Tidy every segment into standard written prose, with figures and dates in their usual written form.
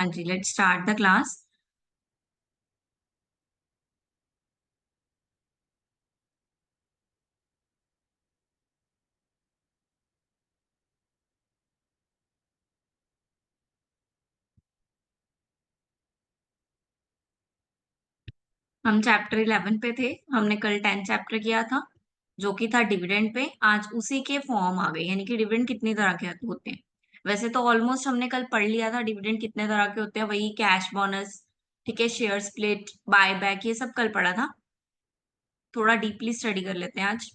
हाँ जी, let's start the class. हम chapter 11 पे थे। हमने कल 10 चैप्टर किया था, जो कि था डिविडेंड पे। आज उसी के फॉर्म आ गए, यानी कि डिविडेंड कितनी तरह के होते हैं। वैसे तो ऑलमोस्ट हमने कल पढ़ लिया था डिविडेंड कितने तरह के होते हैं, वही कैश बोनस, ठीक है, शेयर स्प्लिट, बाय बैक, ये सब कल पढ़ा था। थोड़ा डीपली स्टडी कर लेते हैं आज,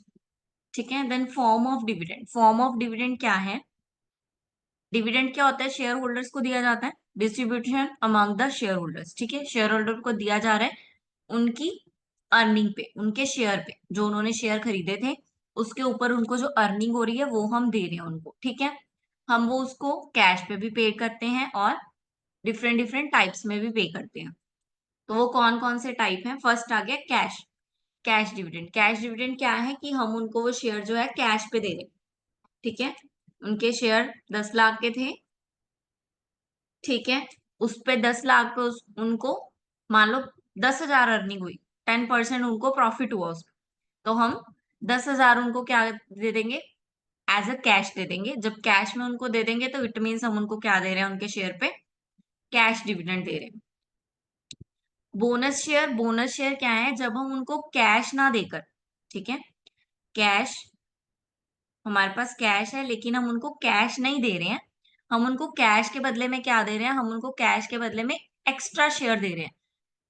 ठीक है। Then form of dividend. Form of dividend क्या है? डिविडेंड क्या होता है? शेयर होल्डर्स को दिया जाता है, distribution among the share holders, ठीक है। शेयर होल्डर को दिया जा रहा है उनकी अर्निंग पे, उनके शेयर पे, जो उन्होंने शेयर खरीदे थे उसके ऊपर उनको जो अर्निंग हो रही है वो हम दे रहे हैं उनको, ठीक है। हम वो उसको कैश पे भी पे करते हैं और डिफरेंट डिफरेंट टाइप्स में भी पे करते हैं। तो वो कौन कौन से टाइप हैं? फर्स्ट आ गया cash. Cash dividend. Cash dividend क्या है कि हम उनको वो शेयर जो है कैश पे दे रहे हैं, ठीक है। उनके शेयर 10 लाख के थे, ठीक है। उस पे 10 लाख पे उनको मान लो 10,000 अर्निंग हुई, 10% उनको प्रॉफिट हुआ उसमें, तो हम 10,000 उनको क्या दे देंगे? एज अ कैश दे देंगे। जब कैश में उनको दे देंगे तो इट मीन्स हम उनको क्या दे रहे हैं? उनके शेयर पे कैश डिविडेंड दे रहे हैं। Bonus share. बोनस शेयर क्या है? जब हम उनको कैश ना देकर, ठीक है, कैश, हमारे पास कैश है लेकिन हम उनको कैश नहीं दे रहे हैं, हम उनको कैश के बदले में क्या दे रहे हैं? हम उनको कैश के बदले में एक्स्ट्रा शेयर दे रहे हैं,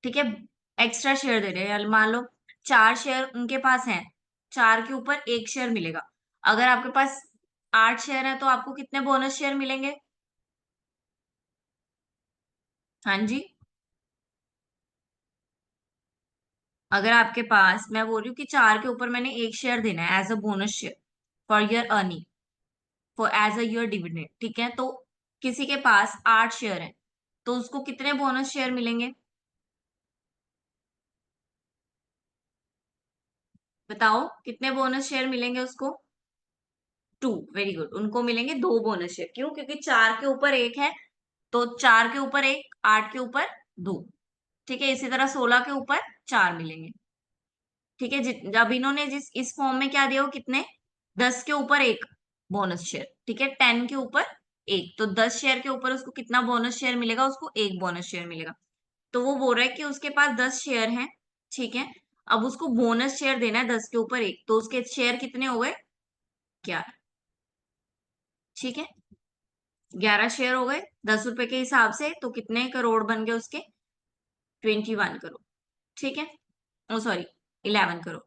ठीक है। एक्स्ट्रा शेयर दे रहे हैं। मान लो 4 शेयर उनके पास हैं, 4 के ऊपर 1 शेयर मिलेगा। अगर आपके पास 8 शेयर है तो आपको कितने बोनस शेयर मिलेंगे? हाँ जी। अगर आपके पास, मैं बोल रही हूँ कि 4 के ऊपर मैंने 1 शेयर देना है as a bonus share for your earning, for as a your dividend, ठीक है। तो किसी के पास 8 शेयर है तो उसको कितने बोनस शेयर मिलेंगे? बताओ कितने बोनस शेयर मिलेंगे उसको? 2। Very good. उनको मिलेंगे 2 बोनस शेयर। क्यों? क्योंकि 4 के ऊपर 1 है, तो 4 के ऊपर 1, 8 के ऊपर 2, ठीक है। इसी तरह 16 के ऊपर 4 मिलेंगे, ठीक है। जब इन्होंने जिस इस फॉर्म में क्या दिया हो, कितने? 10 के ऊपर 1 बोनस शेयर, ठीक है। 10 के ऊपर 1, तो 10 शेयर के ऊपर उसको कितना बोनस शेयर मिलेगा? उसको 1 बोनस शेयर मिलेगा। तो वो बोल रहा है कि उसके पास 10 शेयर हैं, ठीक है। अब उसको बोनस शेयर देना है 10 के ऊपर 1, तो उसके शेयर कितने हो गए? 11, ठीक है। 11 शेयर हो गए 10 रुपए के हिसाब से, तो कितने करोड़ बन गए उसके? 21 करोड़, ठीक है। ओ सॉरी, 11 करोड़।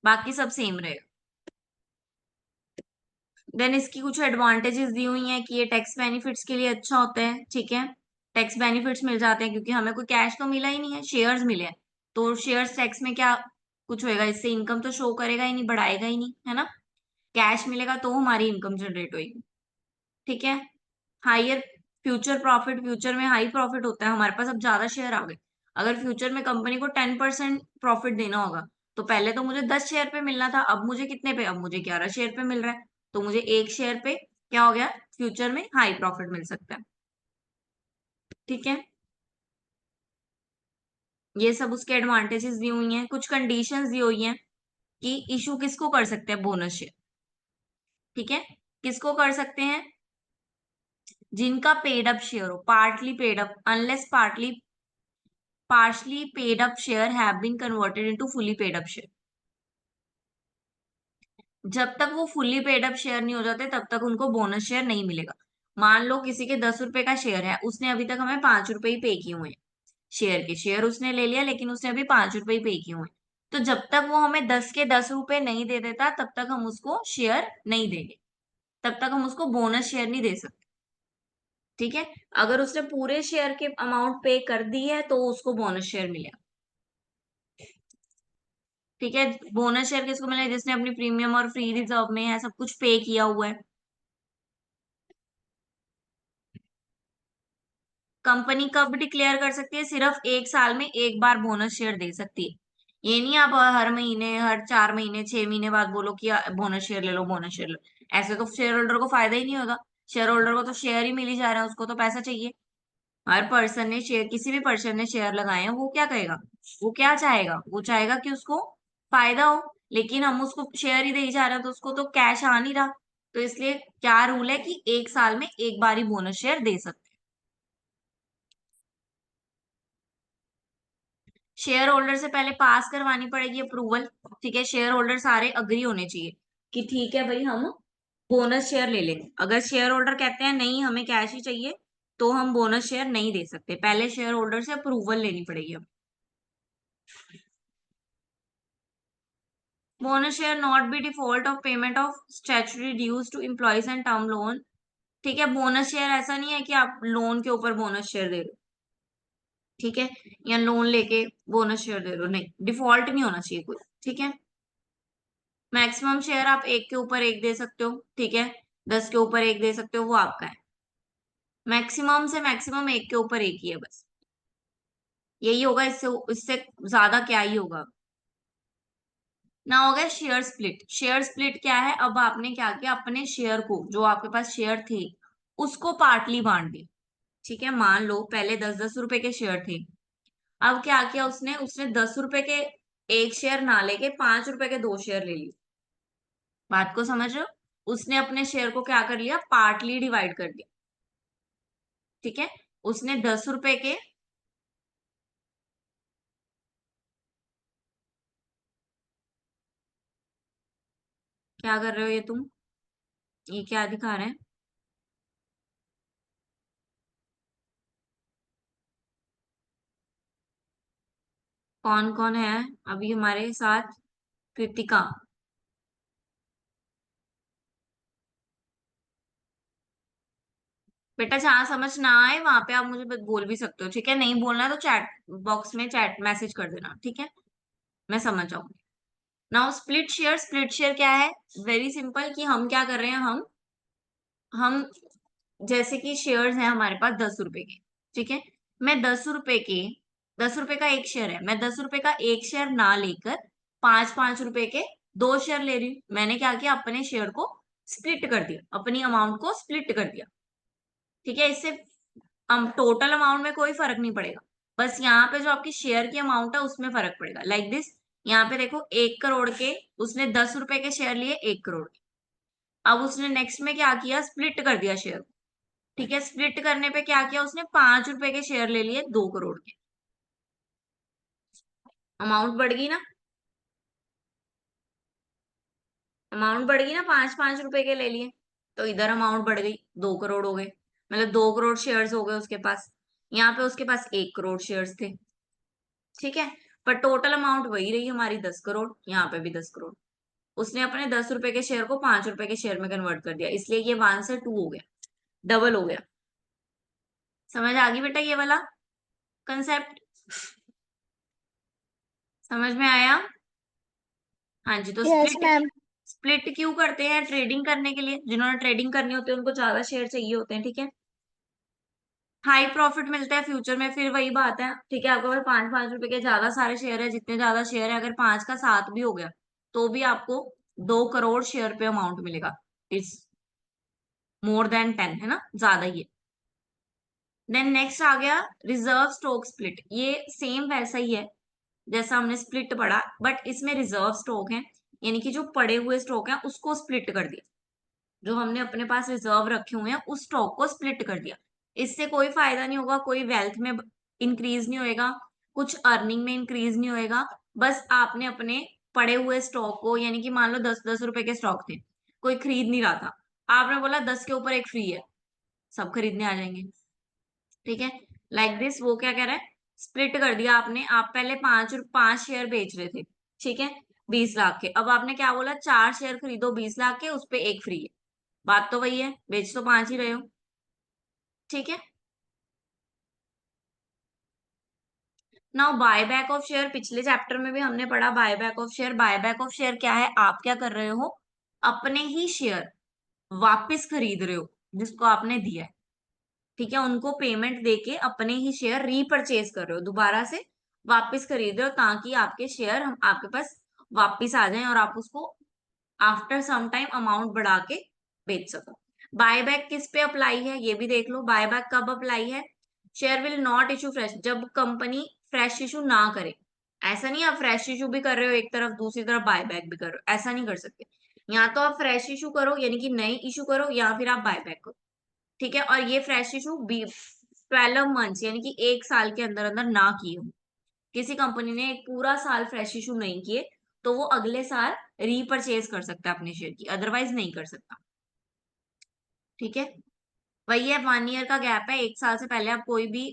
बाकी सब सेम रहेगा। देन इसकी कुछ एडवांटेजेस दी हुई हैं कि ये टैक्स बेनिफिट्स के लिए अच्छा होता है, ठीक है। टैक्स बेनिफिट्स मिल जाते हैं क्योंकि हमें कोई कैश तो मिला ही नहीं है, शेयर्स मिले हैं। तो शेयर्स टैक्स में क्या कुछ होएगा? इससे इनकम तो शो करेगा ही नहीं, बढ़ाएगा ही नहीं, है ना। कैश मिलेगा तो हमारी इनकम जनरेट होगी, ठीक है। Higher future profit. फ्यूचर में हाई प्रॉफिट होता है हमारे पास, अब ज्यादा शेयर आ गए। अगर फ्यूचर में कंपनी को 10% प्रॉफिट देना होगा तो पहले तो मुझे 10 शेयर पे मिलना था, अब मुझे कितने पे? अब मुझे 11 शेयर पे मिल रहा है। तो मुझे 1 शेयर पे क्या हो गया? फ्यूचर में हाई प्रॉफिट मिल सकता है, ठीक है। ये सब उसके एडवांटेजेस दी हुई हैं। कुछ कंडीशंस दी हुई हैं कि इशू किसको कर सकते हैं बोनस शेयर, ठीक है। किसको कर सकते हैं? जिनका पेड अप शेयर हो, partly paid up, unless partly partially paid up share have been converted into fully paid up share। जब तक वो फुल्ली पेड अप शेयर नहीं हो जाते तब तक उनको बोनस शेयर नहीं मिलेगा। मान लो किसी के 10 रुपए का शेयर है, उसने अभी तक हमें 5 रुपए ही पे किए हुए हैं। शेयर के शेयर उसने ले लिया लेकिन उसने अभी 5 रुपए ही पे किए हुए हैं। तो जब तक वो हमें 10 के 10 रुपए नहीं दे देता तब तक हम उसको शेयर नहीं देंगे, तब तक हम उसको बोनस शेयर नहीं दे सकते, ठीक है। अगर उसने पूरे शेयर के अमाउंट पे कर दी है तो उसको बोनस शेयर मिलेगा, ठीक है। बोनस शेयर किसको मिला है? जिसने अपनी प्रीमियम और फ्री रिजर्व में है सब कुछ पे किया हुआ है। कंपनी कब डिक्लेयर कर सकती है? सिर्फ 1 साल में एक बार बोनस शेयर दे सकती है। ये नहीं आप हर महीने, हर 4 महीने, 6 महीने बाद बोलो कि बोनस शेयर ले लो, बोनस शेयर लो। ऐसे तो शेयर होल्डर को फायदा ही नहीं होगा। शेयर होल्डर को तो शेयर ही मिल ही जा रहा है, उसको तो पैसा चाहिए। हर पर्सन ने शेयर, किसी भी पर्सन ने शेयर लगाए हैं, वो क्या कहेगा, वो क्या चाहेगा, वो चाहेगा कि उसको फायदा हो। लेकिन हम उसको शेयर ही दे ही जा रहे हैं, तो उसको तो कैश आ नहीं रहा। तो इसलिए क्या रूल है कि एक साल में एक बार ही बोनस शेयर दे सकते हैं। शेयर होल्डर से पहले पास करवानी पड़ेगी अप्रूवल। ठीक है, शेयर होल्डर सारे अग्री होने चाहिए कि ठीक है भाई, हम बोनस शेयर ले लेंगे। अगर शेयर होल्डर कहते हैं नहीं हमें कैश ही चाहिए, तो हम बोनस शेयर नहीं दे सकते, पहले शेयर होल्डर से अप्रूवल लेनी पड़ेगी हमें। Bonus share not be default of payment of statutory dues to employees and term loan. ठीक है, बोनस शेयर ऐसा नहीं है कि आप लोन के ऊपर बोनस शेयर दे रहे हो। ठीक है, या लोन लेके बोनस शेयर दे रहे हो, नहीं, डिफॉल्ट नहीं होना चाहिए कोई। ठीक है, मैक्सिमम शेयर आप एक के ऊपर एक दे सकते हो। ठीक है, 10 के ऊपर एक दे सकते हो, वो आपका है। मैक्सिमम से मैक्सिमम एक के ऊपर एक ही है बस, यही होगा। इससे इससे ज्यादा क्या ही होगा। ना हो गया शेयर स्प्लिट। शेयर स्प्लिट क्या है, अब आपने क्या किया, अपने शेयर को, जो आपके पास शेयर थे उसको पार्टली बांट दिया। ठीक है, मान लो पहले 10-10 रुपए के शेयर थे। अब क्या किया उसने उसने 10 रुपए के एक शेयर ना लेके 5 रुपए के दो शेयर ले लिए। बात को समझ रहे हो, उसने अपने शेयर को क्या कर लिया, पार्टली डिवाइड कर दिया। ठीक है, उसने 10 रुपए के, क्या कर रहे हो ये तुम, ये क्या दिखा रहे हैं। कौन कौन है अभी हमारे साथ, कृतिका। बेटा जहां समझ ना आए वहां पे आप मुझे बोल भी सकते हो। ठीक है, नहीं बोलना तो चैट बॉक्स में चैट मैसेज कर देना। ठीक है, मैं समझ जाऊंगी। Now split share. Split share क्या है, वेरी सिंपल, कि हम क्या कर रहे हैं, हम जैसे कि शेयर्स हैं हमारे पास 10 रुपए के। ठीक है, मैं 10 रुपए के, 10 रुपए का एक शेयर है, मैं 10 रुपए का एक शेयर ना लेकर 5-5 रुपए के दो शेयर ले रही हूँ। मैंने क्या किया, अपने शेयर को स्प्लिट कर दिया, अपनी अमाउंट को स्प्लिट कर दिया। ठीक है, इससे टोटल अमाउंट में कोई फर्क नहीं पड़ेगा, बस यहाँ पे जो आपकी शेयर की अमाउंट है उसमें फर्क पड़ेगा। लाइक दिस, यहाँ पे देखो 1 करोड़ के उसने 10 रुपए के शेयर लिए, 1 करोड़ के। अब उसने नेक्स्ट में क्या किया, स्प्लिट कर दिया शेयर। ठीक है, स्प्लिट करने पे क्या किया उसने, 5 रुपए के शेयर ले लिए 2 करोड़ के। अमाउंट बढ़ गई ना, अमाउंट बढ़ गई ना, 5-5 रुपए के ले लिए, तो इधर अमाउंट बढ़ गई, 2 करोड़ हो गए। मतलब 2 करोड़ शेयर्स हो गए उसके पास। यहाँ पे उसके पास 1 करोड़ शेयर्स थे। ठीक है, पर टोटल अमाउंट वही रही हमारी, 10 करोड़, यहाँ पे भी 10 करोड़। उसने अपने 10 रुपए के शेयर को 5 रुपए के शेयर में कन्वर्ट कर दिया, इसलिए ये 1 से 2 हो गया, डबल हो गया। समझ आ गई बेटा ये वाला कंसेप्ट, समझ में आया। हाँ जी, तो यस स्प्लिट, मैम। स्प्लिट क्यों करते हैं, ट्रेडिंग करने के लिए, जिन्होंने ट्रेडिंग करनी होती है उनको ज्यादा शेयर चाहिए होते हैं। ठीक है, हाई प्रॉफिट मिलता है फ्यूचर में, फिर वही बात है। ठीक है, आपके पास 5-5 रुपए के ज्यादा सारे शेयर है, जितने ज्यादा शेयर है, अगर 5 का 7 भी हो गया तो भी आपको 2 करोड़ शेयर पे अमाउंट मिलेगा। इट्स मोर देन 10, है ना, ज्यादा ही है। देन नेक्स्ट आ गया रिजर्व स्टॉक स्प्लिट। ये सेम वैसा ही है जैसा हमने स्प्लिट पढ़ा, बट इसमें रिजर्व स्टॉक है, यानी कि जो पड़े हुए स्टॉक है उसको स्प्लिट कर दिया। जो हमने अपने पास रिजर्व रखे हुए हैं उस स्टॉक को स्प्लिट कर दिया। इससे कोई फायदा नहीं होगा, कोई वेल्थ में इंक्रीज नहीं होएगा, कुछ अर्निंग में इंक्रीज नहीं होएगा। बस आपने अपने पड़े हुए स्टॉक को, यानी कि मान लो 10-10 रुपए के स्टॉक थे, कोई खरीद नहीं रहा था, आपने बोला 10 के ऊपर एक फ्री है, सब खरीदने आ जाएंगे। ठीक है, लाइक दिस, वो क्या कह रहा है, स्प्लिट कर दिया आपने। आप पहले 5 शेयर बेच रहे थे, ठीक है, 20 लाख के, अब आपने क्या बोला, 4 शेयर खरीदो 20 लाख के, उस पे एक फ्री है। बात तो वही है, बेच तो 5 ही रहे हो। ठीक है, नाउ बायबैक ऑफ शेयर, पिछले चैप्टर में भी हमने पढ़ा buyback of share. Buyback of share क्या है, आप क्या कर रहे हो, अपने ही शेयर वापस खरीद रहे हो जिसको आपने दिया है। ठीक है, उनको पेमेंट देके अपने ही शेयर रीपरचेज कर रहे हो, दोबारा से वापस खरीद रहे हो, ताकि आपके शेयर हम आपके पास वापस आ जाएं और आप उसको आफ्टर सम टाइम अमाउंट बढ़ा के बेच सको। बायबैक किस पे अप्लाई है ये भी देख लो, बायबैक कब अप्लाई है, share will not issue fresh, जब कंपनी फ्रेश इशू ना करे। ऐसा नहीं आप फ्रेश इशू भी कर रहे हो एक तरफ, दूसरी तरफ बायबैक भी कर रहे हो, ऐसा नहीं कर सकते। या तो आप फ्रेश इशू करो यानी कि नई इशू करो, या फिर आप बायबैक करो। ठीक है, और ये फ्रेश इशू 12 मंथ्स यानी कि 1 साल के अंदर अंदर ना किए हो। किसी कंपनी ने एक पूरा साल फ्रेश इशू नहीं किए तो वो अगले साल रीपरचेज कर सकता है अपने शेयर की, अदरवाइज नहीं कर सकता। ठीक है, वही है, 1 ईयर का गैप है, 1 साल से पहले आप कोई भी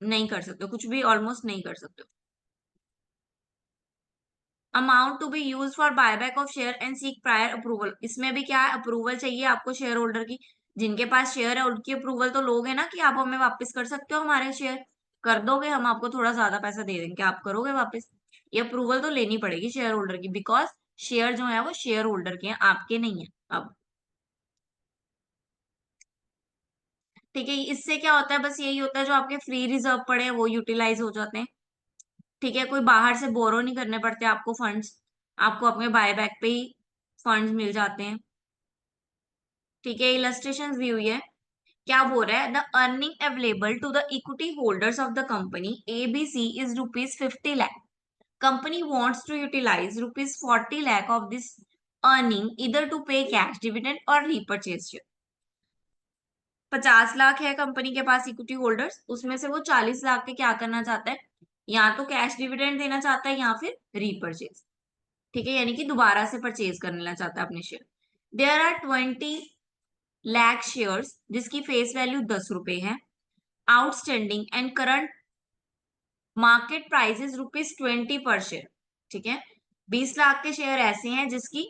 नहीं कर सकते, कुछ भी ऑलमोस्ट नहीं कर सकते। Amount to be use for buyback of share and seek prior approval, इसमें भी क्या है, अप्रूवल चाहिए आपको शेयर होल्डर की। जिनके पास शेयर है उनकी अप्रूवल तो लोगे ना कि आप हमें वापस कर सकते हो हमारे शेयर, कर दोगे, हम आपको थोड़ा ज्यादा पैसा दे देंगे, आप करोगे वापस। ये अप्रूवल तो लेनी पड़ेगी शेयर होल्डर की, बिकॉज शेयर जो है वो शेयर होल्डर के हैं, आपके नहीं है अब। ठीक है, इससे क्या होता है, बस यही होता है, जो आपके फ्री रिजर्व पड़े हैं वो यूटिलाइज हो जाते हैं। ठीक है, कोई बाहर से बोरो नहीं करने पड़ते आपको फंड्स, आपको अपने बायबैक पे ही फंड्स मिल जाते हैं। ठीक है, इलस्ट्रेशन दी हुई है। क्या बोल रहा है, the earning available to the equity holders of the company ABC is ₹50 lakh। Company wants to utilize ₹40 lakh of this earning either to pay cash dividend or repurchase share। 50 lakh है कंपनी के पास equity holders, उसमें से वो 40 लाख के क्या करना चाहता है, या तो कैश डिविडेंड देना चाहता है या फिर रीपरचेज। ठीक है, यानी कि दोबारा से परचेज करना चाहता है अपने शेयर। देयर आर 20 लाख शेयर्स जिसकी फेस वैल्यू ₹10 है, outstanding and current market price is ₹20 per share. ठीक है, 20 लाख के शेयर ऐसे हैं जिसकी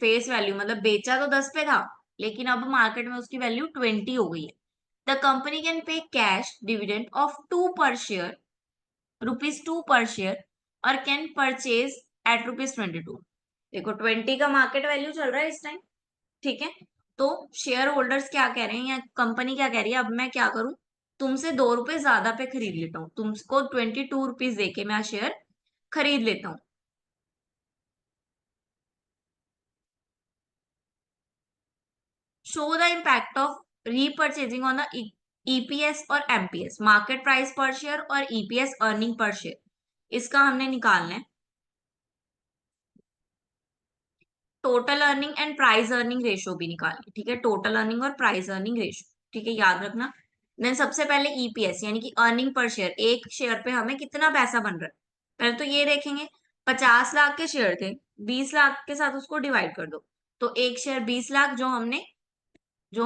फेस वैल्यू मतलब बेचा तो 10 पे था, लेकिन अब मार्केट में उसकी वैल्यू 20 हो गई है। The company can pay cash dividend of 2 पर शेयर, ₹2 पर शेयर, और कैन परचेज एट ₹22। देखो 20 का मार्केट वैल्यू चल रहा है इस टाइम। ठीक है, तो शेयर होल्डर्स क्या कह रहे हैं या कंपनी क्या कह रही है, अब मैं क्या करूं, तुमसे ₹2 ज्यादा पे खरीद लेता हूँ, तुमको ₹22 दे के मैं शेयर खरीद लेता हूँ। Show the impact of repurchasing on the EPS और एमपीएस, मार्केट प्राइस पर शेयर और ईपीएस अर्निंग पर शेयर, इसका हमने निकालना है। Total earning and price earning ratio भी निकालनी। ठीक है, टोटल अर्निंग और प्राइस अर्निंग रेशियो, ठीक है, याद रखना। देन सबसे पहले ईपीएस यानी कि अर्निंग पर शेयर, एक शेयर पे हमें कितना पैसा बन रहा है, पहले तो ये देखेंगे। 50 लाख के शेयर थे, 20 लाख के साथ उसको डिवाइड कर दो, तो एक शेयर 20 लाख, जो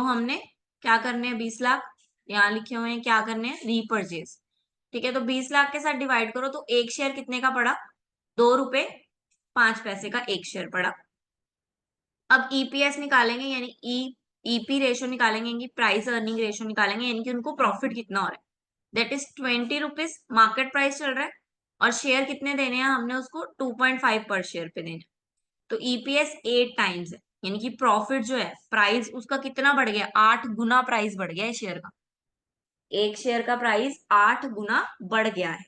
हमने क्या करने हैं, 20 लाख यहाँ लिखे हुए हैं, क्या करने हैं, रीपरचेज। ठीक है, तो 20 लाख के साथ डिवाइड करो तो एक शेयर कितने का पड़ा, ₹2.05 का एक शेयर पड़ा। अब ईपीएस निकालेंगे यानी ईपी रेशो निकालेंगे, यानी प्राइस अर्निंग रेशो निकालेंगे, यानी कि उनको प्रॉफिट कितना हो रहा है, दैट इज ₹20 मार्केट प्राइस चल रहा है, और शेयर कितने देने हैं हमने उसको, 2.5 पर शेयर पे देने। तो ईपीएस 8 टाइम्स है, यानी कि प्रॉफिट जो है, प्राइस उसका कितना बढ़ गया, 8 गुना प्राइस बढ़ गया है शेयर का, एक शेयर का प्राइस 8 गुना बढ़ गया है।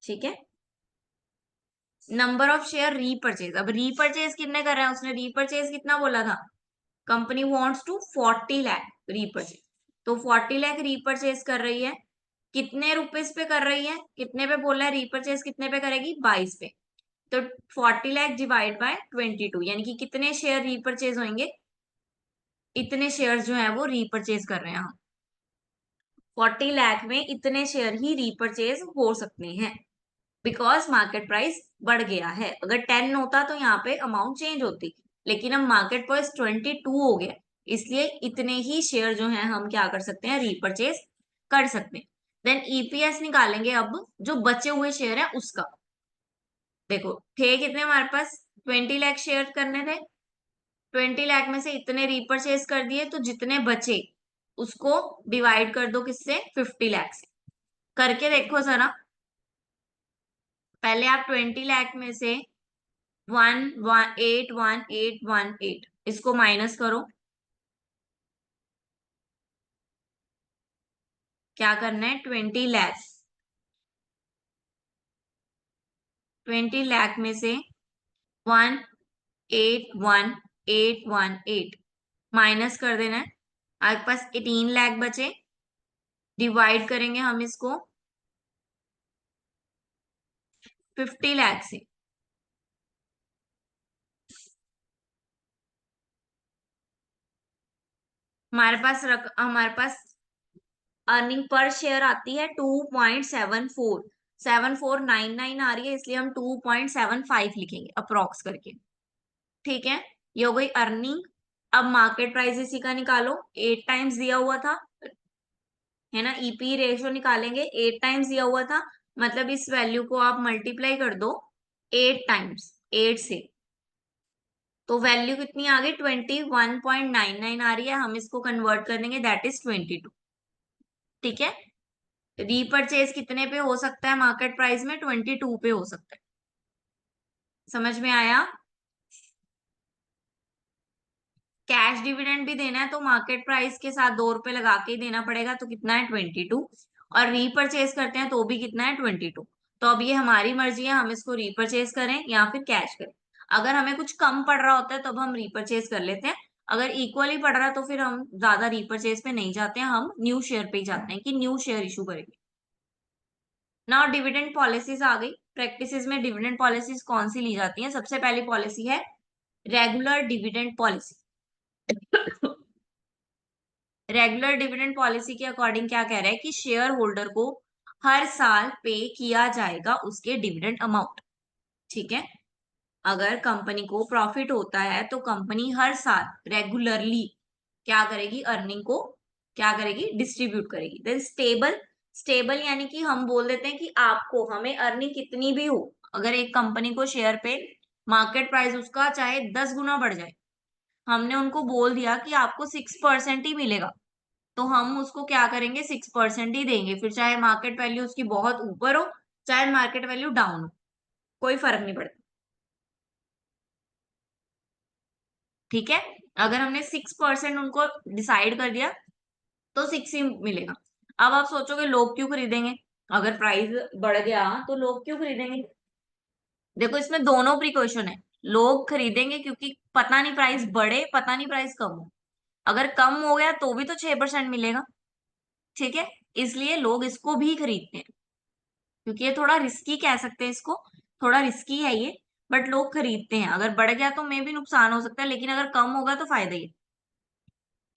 ठीक है, नंबर ऑफ शेयर रीपरचेज, अब रीपरचेज कितने कर रहे हैं, उसने रीपरचेज कितना बोला था, company wants to 40 lakh repurchase, तो 40 लाख रीपरचेज कर रही है, कितने रुपीस पे कर रही है, कितने पे बोला है रीपरचेज, कितने पे करेगी, 22 पे। तो 40 लाख डिवाइड बाय 22, यानी कि कितने शेयर रीपरचेज होंगे, इतने शेयर जो है वो रीपरचेज कर रहे हैं हम। 40 लाख में इतने शेयर ही रीपरचेज हो सकते हैं, बिकॉज मार्केट प्राइस बढ़ गया है। अगर 10 होता तो यहाँ पे अमाउंट चेंज होती, लेकिन अब मार्केट प्राइस 22 हो गया, इसलिए इतने ही शेयर जो है हम क्या कर सकते हैं, रीपरचेज कर सकते हैं। देन ईपीएस निकालेंगे, अब जो बचे हुए शेयर है उसका। देखो थे कितने हमारे पास, 20 लाख शेयर करने थे, 20 लाख में से इतने रीपरचेज कर दिए, तो जितने बचे उसको डिवाइड कर दो किससे, 50 लाख से। करके देखो जरा, पहले आप 20 लाख में से 1 1 8 1 8 1 8 इसको माइनस करो, क्या करना है, 20 लाख, 20 लाख में से 1 8 1 8 1 8 माइनस कर देना है, आपके पास 18 लाख बचे, डिवाइड करेंगे हम इसको 50 लाख से। हमारे पास अर्निंग पर शेयर आती है 2.74, 7499 आ रही है, इसलिए हम 2.75 लिखेंगे अप्रोक्स करके। ठीक है, ये हो गई अर्निंग। अब मार्केट प्राइस इसी का निकालो, 8 टाइम्स दिया हुआ था, है ना, ईपी रेशियो निकालेंगे, 8 टाइम्स दिया हुआ था, मतलब इस वैल्यू को आप मल्टीप्लाई कर दो 8 टाइम्स, 8 से, तो वैल्यू कितनी आ गई, 21.99 आ रही है। हम इसको कन्वर्ट कर देंगे, दैट इज 22। ठीक है, रीपरचेज कितने पे हो सकता है मार्केट प्राइस में, 22 पे हो सकता है। समझ में आया? कैश डिविडेंड भी देना है तो मार्केट प्राइस के साथ 2 रुपए लगा के ही देना पड़ेगा, तो कितना है 22। और रीपरचेज करते हैं तो भी कितना है 22। तो अब ये हमारी मर्जी है, हम इसको रीपरचेज करें या फिर कैश करें। अगर हमें कुछ कम पड़ रहा होता है तब हम रीपरचेज कर लेते हैं, अगर इक्वली पड़ रहा है तो फिर हम ज्यादा रीपरचेज पे नहीं जाते हैं, हम न्यू शेयर पे ही जाते हैं कि न्यू शेयर इशू करेंगे। ना डिविडेंड पॉलिसीज आ गई। प्रैक्टिसेस में डिविडेंड पॉलिसीज कौन सी ली जाती हैं? सबसे पहली पॉलिसी है regular dividend policy. Regular dividend policy के अकॉर्डिंग क्या कह रहा है कि शेयर होल्डर को हर साल पे किया जाएगा उसके डिविडेंड अमाउंट। ठीक है, अगर कंपनी को प्रॉफिट होता है तो कंपनी हर साल रेगुलरली क्या करेगी, अर्निंग को क्या करेगी, डिस्ट्रीब्यूट करेगी। देन स्टेबल, स्टेबल यानी कि हम बोल देते हैं कि आपको हमें अर्निंग कितनी भी हो, अगर एक कंपनी को शेयर पे मार्केट प्राइस उसका चाहे 10 गुना बढ़ जाए, हमने उनको बोल दिया कि आपको 6% ही मिलेगा, तो हम उसको क्या करेंगे, 6% ही देंगे, फिर चाहे मार्केट वैल्यू उसकी बहुत ऊपर हो चाहे मार्केट वैल्यू डाउन हो, कोई फर्क नहीं पड़ता। ठीक है, अगर हमने 6% उनको डिसाइड कर दिया तो 6 ही मिलेगा। अब आप सोचोगे लोग क्यों खरीदेंगे, अगर प्राइस बढ़ गया तो लोग क्यों खरीदेंगे? देखो इसमें दोनों प्रिकॉशन है। लोग खरीदेंगे क्योंकि पता नहीं प्राइस बढ़े, पता नहीं प्राइस कम हो, अगर कम हो गया तो भी तो 6% मिलेगा। ठीक है, इसलिए लोग इसको भी खरीदते हैं, क्योंकि ये थोड़ा रिस्की कह सकते हैं इसको, थोड़ा रिस्की है ये, बट लोग खरीदते हैं। अगर बढ़ गया तो मे भी नुकसान हो सकता है, लेकिन अगर कम होगा तो फायदा ही है।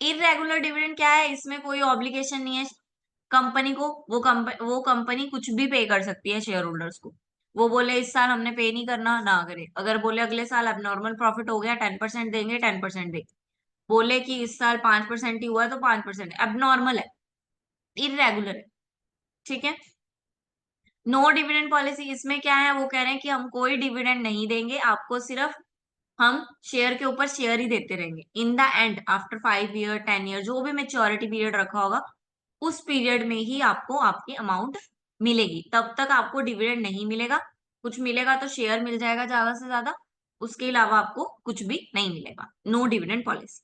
इरेगुलर डिविडेंड क्या है, इसमें कोई ऑब्लिगेशन नहीं है कंपनी को, वो कंपनी कुछ भी पे कर सकती है शेयर होल्डर्स को। वो बोले इस साल हमने पे नहीं करना, ना करे, अगर बोले अगले साल अब नॉर्मल प्रॉफिट हो गया 10% देंगे, 10% देंगे, बोले कि इस साल 5% ही हुआ है तो 5%, अब नॉर्मल है, इरेगुलर है। ठीक है, नो डिविडेंड पॉलिसी, इसमें क्या है, वो कह रहे हैं कि हम कोई डिविडेंड नहीं देंगे आपको, सिर्फ हम शेयर के ऊपर शेयर ही देते रहेंगे। In the end after 5 year, 10 year, जो भी मेच्योरिटी पीरियड रखा होगा उस पीरियड में ही आपको आपकी अमाउंट मिलेगी, तब तक आपको डिविडेंड नहीं मिलेगा। कुछ मिलेगा तो शेयर मिल जाएगा ज्यादा से ज्यादा, उसके अलावा आपको कुछ भी नहीं मिलेगा। No dividend policy.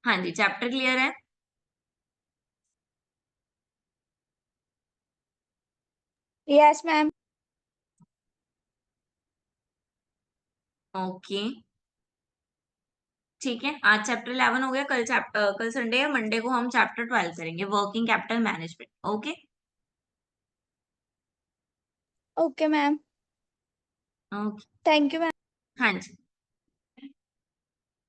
हाँ जी, चैप्टर क्लियर है? Yes ma'am. ओके, ठीक है, आज चैप्टर 11 हो गया, कल संडे है, मंडे को हम चैप्टर 12 करेंगे, working capital management. Okay. Okay ma'am. Okay. Thank you ma'am. हाँ जी।